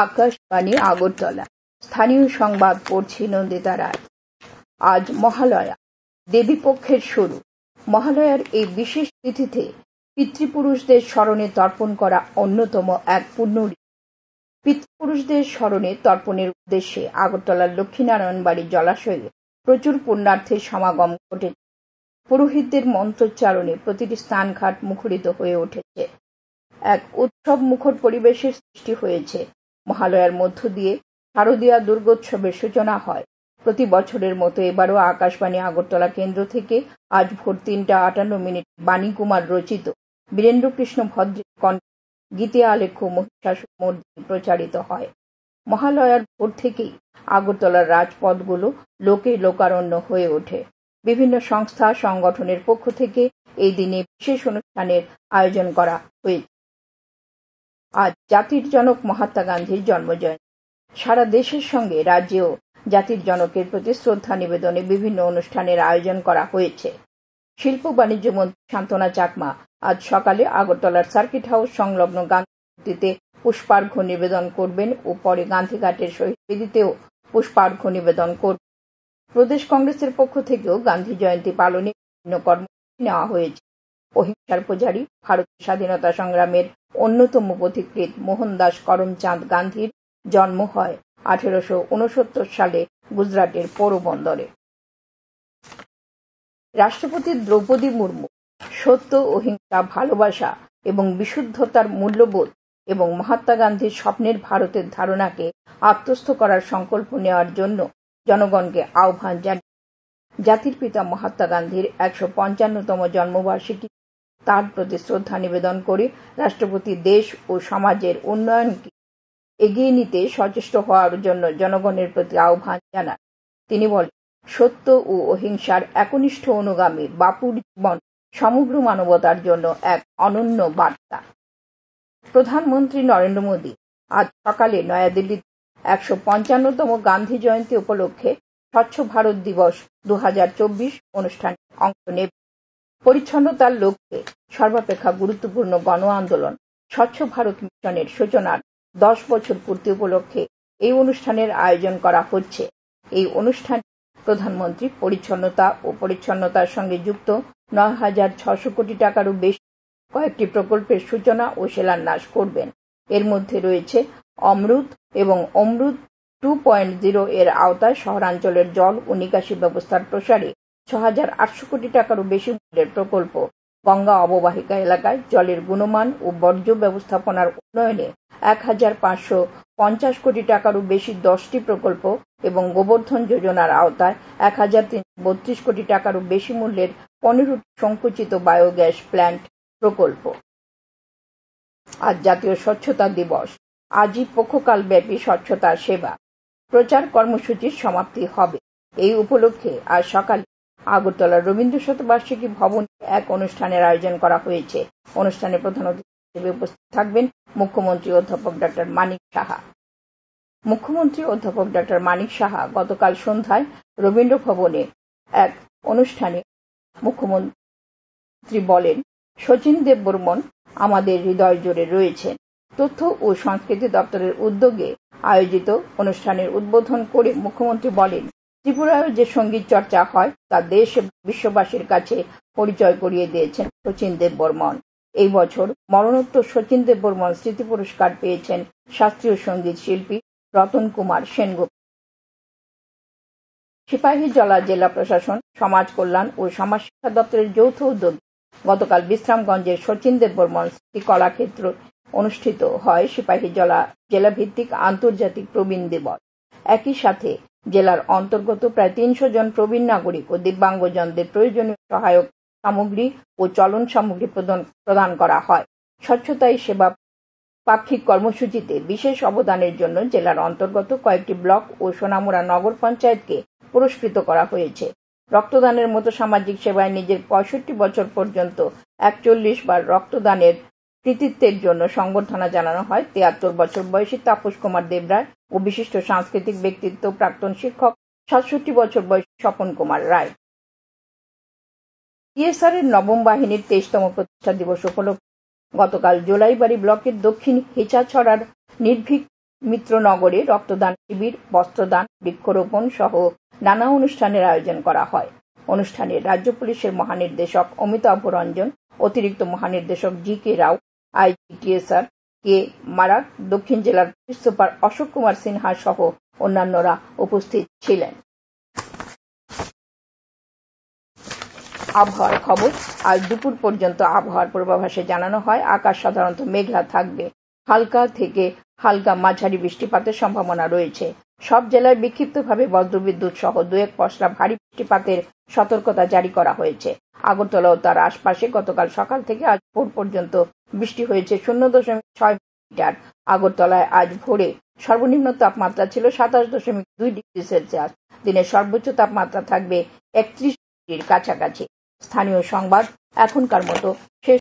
আকাশবাণী আগরতলা। স্থানীয় সংবাদ পড়ছি নন্দিতা রায়। আজ মহালয়া, দেবীপক্ষের শুরু। মহালয়ার এই বিশেষ তিথিতে পিতৃপুরুষদের স্মরণে তর্পণ করা অন্যতম এক পুণ্যরীতি। পিতৃপুরুষদের স্মরণে তর্পণের উদ্দেশ্যে আগরতলার লক্ষ্মীনারায়ণ বাড়ির জলাশয়ে প্রচুর পুণ্যার্থীর সমাগম ঘটেছে। পুরোহিতদের মন্ত্রোচ্চারণে প্রতিটি স্নানঘাট মুখরিত হয়ে উঠেছে। এক উৎসব মুখর পরিবেশের সৃষ্টি হয়েছে। মহালয়ার মধ্য দিয়ে শারদীয়া দুর্গোৎসবের সূচনা হয়। প্রতি বছরের মতো এবারও আকাশবাণী আগরতলা কেন্দ্র থেকে আজ ভোর ৩:৫৮ বাণী কুমার রচিত বীরেন্দ্রকৃষ্ণ ভদ্রের কণ্ঠে গীতে আলেখ্য মহিষাসুরমর্দিনী প্রচারিত হয়। মহালয়ার ভোর থেকেই আগরতলার রাজপথগুলো লোকে লোকারণ্য হয়ে ওঠে। বিভিন্ন সংস্থা সংগঠনের পক্ষ থেকে এই দিনে বিশেষ অনুষ্ঠানের আয়োজন করা হয়েছে। আজ জাতির জনক মহাত্মা গান্ধীর জন্মজয়ন্তী। সারা দেশের সঙ্গে রাজ্যেও জাতির জনকের প্রতি শ্রদ্ধা নিবেদনে বিভিন্ন অনুষ্ঠানের আয়োজন করা হয়েছে। শিল্প বাণিজ্য মন্ত্রী শান্তনা চাকমা আজ সকালে আগরতলার সার্কিট হাউস সংলগ্ন গান্ধী মূর্তিতে পুষ্পার্ঘ্য নিবেদন করবেন ও পরে গান্ধীঘাটের শহীদ বেদিতেও পুষ্পার্ঘ্য নিবেদন করবেন। প্রদেশ কংগ্রেসের পক্ষ থেকেও গান্ধী জয়ন্তী পালনে বিভিন্ন কর্মসূচি নেওয়া হয়েছে। অহিংসার পূজারী, ভারতের স্বাধীনতা সংগ্রামের অন্যতম পথিকৃৎ মোহনদাস করমচাঁদ গান্ধীর জন্ম হয় 1869 সালে গুজরাটের পোরবন্দরে। রাষ্ট্রপতি দ্রৌপদী মুর্মু সত্য, অহিংসা, ভালোবাসা এবং বিশুদ্ধতার মূল্যবোধ এবং মহাত্মা গান্ধীর স্বপ্নের ভারতের ধারণাকে আত্মস্থ করার সংকল্প নেওয়ার জন্য জনগণকে আহ্বান জানিয়েছেন। জাতির পিতা মহাত্মা গান্ধীর 155তম জন্মবার্ষিকী তার প্রতি শ্রদ্ধা নিবেদন করে রাষ্ট্রপতি দেশ ও সমাজের উন্নয়নকে এগিয়ে নিতে সচেষ্ট হওয়ার জন্য জনগণের প্রতি আহ্বান জানান। তিনি বলেন, সত্য ও অহিংসার একনিষ্ঠ অনুগামী বাপুর জীবন সমগ্র মানবতার জন্য এক অনন্য বার্তা। প্রধানমন্ত্রী নরেন্দ্র মোদী আজ সকালে নয়াদিল্লিতে 155তম গান্ধী জয়ন্তী উপলক্ষে স্বচ্ছ ভারত দিবস 2024 অনুষ্ঠানে অংশ নেবেন। পরিচ্ছন্নতার লক্ষ্যে সর্বাপেক্ষা গুরুত্বপূর্ণ গণ আন্দোলন স্বচ্ছ ভারত মিশনের সূচনার 10 বছর পূর্তি উপলক্ষে এই অনুষ্ঠানের আয়োজন করা হচ্ছে। এই অনুষ্ঠানে প্রধানমন্ত্রী পরিচ্ছন্নতা ও পরিচ্ছন্নতার সঙ্গে যুক্ত 9,600 কোটি টাকারও বেশি কয়েকটি প্রকল্পের সূচনা ও শিলান্যাস করবেন। এর মধ্যে রয়েছে অমৃত এবং অমৃত 2.0 এর আওতায় শহরাঞ্চলের জল ও নিকাশি ব্যবস্থার প্রসারে 6,800 কোটি টাকারও বেশি মূল্যের প্রকল্প, গঙ্গা অববাহিকা এলাকায় জলের গুণমান ও বর্জ্য ব্যবস্থাপনার উন্নয়নে 1,550 কোটি টাকারও বেশি 10টি প্রকল্প এবং গোবর্ধন যোজনার আওতায় 1,332 কোটি টাকারও বেশি মূল্যের 15টি সংকুচিত বায়োগ্যাস প্ল্যান্ট প্রকল্প। আজ জাতীয় স্বচ্ছতা দিবস। আজই পক্ষকালব্যাপী স্বচ্ছতা সেবা প্রচার কর্মসূচির সমাপ্তি হবে। এই উপলক্ষে আজ সকালে আগরতলার রবীন্দ্র শতবার্ষিকী ভবনে এক অনুষ্ঠানের আয়োজন করা হয়েছে। অনুষ্ঠানে প্রধান অতিথি হিসেবে উপস্থিত থাকবেন মুখ্যমন্ত্রী অধ্যাপক ডক্টর মানিক সাহা। মুখ্যমন্ত্রী অধ্যাপক ডক্টর মানিক সাহা গতকাল সন্ধ্যায় রবীন্দ্র ভবনে এক অনুষ্ঠানে মুখ্যমন্ত্রী বলেন, শচীন দেববর্মন আমাদের হৃদয় জুড়ে রয়েছেন। তথ্য ও সংস্কৃতি দপ্তরের উদ্যোগে আয়োজিত অনুষ্ঠানের উদ্বোধন করে মুখ্যমন্ত্রী বলেন, ত্রিপুরায় যে সঙ্গীত চর্চা হয় তা দেশ এবং বিশ্ববাসীর কাছে পরিচয় করিয়ে দিয়েছেন শচীন দেববর্মন। এই বছর মরণোত্তর শচীন দেববর্মন স্মৃতি পুরস্কার পেয়েছেন শাস্ত্রীয় সঙ্গীত শিল্পী রতন কুমার সেনগুপ্ত। সিপাহীজলা জেলা প্রশাসন, সমাজ কল্যাণ ও সমাজ শিক্ষা দপ্তরের যৌথ উদ্যোগে গতকাল বিশ্রামগঞ্জের শচীন দেববর্মন স্মৃতি কলাক্ষেত্র অনুষ্ঠিত হয় সিপাহীজলা জেলাভিত্তিক আন্তর্জাতিক প্রবীণ দিবস। একই সাথে জেলার অন্তর্গত প্রায় 300 জন প্রবীণ নাগরিক ও দিব্যাঙ্গজনদের প্রয়োজনীয় সহায়ক সামগ্রী ও চলন সামগ্রী প্রদান করা হয়। স্বচ্ছতাই সেবা পাক্ষিক কর্মসূচিতে বিশেষ অবদানের জন্য জেলার অন্তর্গত কয়েকটি ব্লক ও সোনামুড়া নগর পঞ্চায়েতকে পুরস্কৃত করা হয়েছে। রক্তদানের মতো সামাজিক সেবায় নিজের 65 বছর পর্যন্ত 41 বার রক্তদানের কৃতিত্বের জন্য সংবর্ধনা জানানো হয় 73 বছর বয়সী তাপস কুমার দেবরায় ও বিশিষ্ট সাংস্কৃতিক ব্যক্তিত্ব প্রাক্তন শিক্ষক 67 বছর বয়সী স্বপন কুমার রায়। টিএসআর এর নবম বাহিনীর 23তম প্রতিষ্ঠা দিবস উপলক্ষে গতকাল জোলাইবাড়ি ব্লকের দক্ষিণ হেচাছড়ার নির্ভীক মিত্রনগরে রক্তদান শিবির, বস্ত্রদান, বৃক্ষরোপণ সহ নানা অনুষ্ঠানের আয়োজন করা হয়। অনুষ্ঠানে রাজ্য পুলিশের মহানির্দেশক অমিতাভ রঞ্জন, অতিরিক্ত মহানির্দেশক জি.কে. রাও, আইজি.টিএসআর কে মারাক, দক্ষিণ জেলার পুলিশ সুপার অশোক কুমার সিনহা সহ অন্যান্যরা উপস্থিত ছিলেন। আবহাওয়ার খবর। আজ দুপুর পর্যন্ত আবহাওয়ার পূর্বাভাসে জানানো হয়, আকাশ সাধারণত মেঘলা থাকবে। হালকা থেকে হালকা মাঝারি বৃষ্টিপাতের সম্ভাবনা রয়েছে। সব জেলায় বিক্ষিপ্তভাবে বজ্রবিদ্যুৎ সহ 2-1 পশলা ভারী বৃষ্টিপাতের সতর্কতা জারি করা হয়েছে। আগরতলা ও তার আশপাশে গতকাল সকাল থেকে আজ ভোর পর্যন্ত বৃষ্টি হয়েছে 0.6 মিলিমিটার। আগরতলায় আজ ভোরে সর্বনিম্ন তাপমাত্রা ছিল 27.2 ডিগ্রি সেলসিয়াস। দিনের সর্বোচ্চ তাপমাত্রা থাকবে 31 ডিগ্রির কাছাকাছি। স্থানীয় সংবাদ এখনকার মতো শেষ।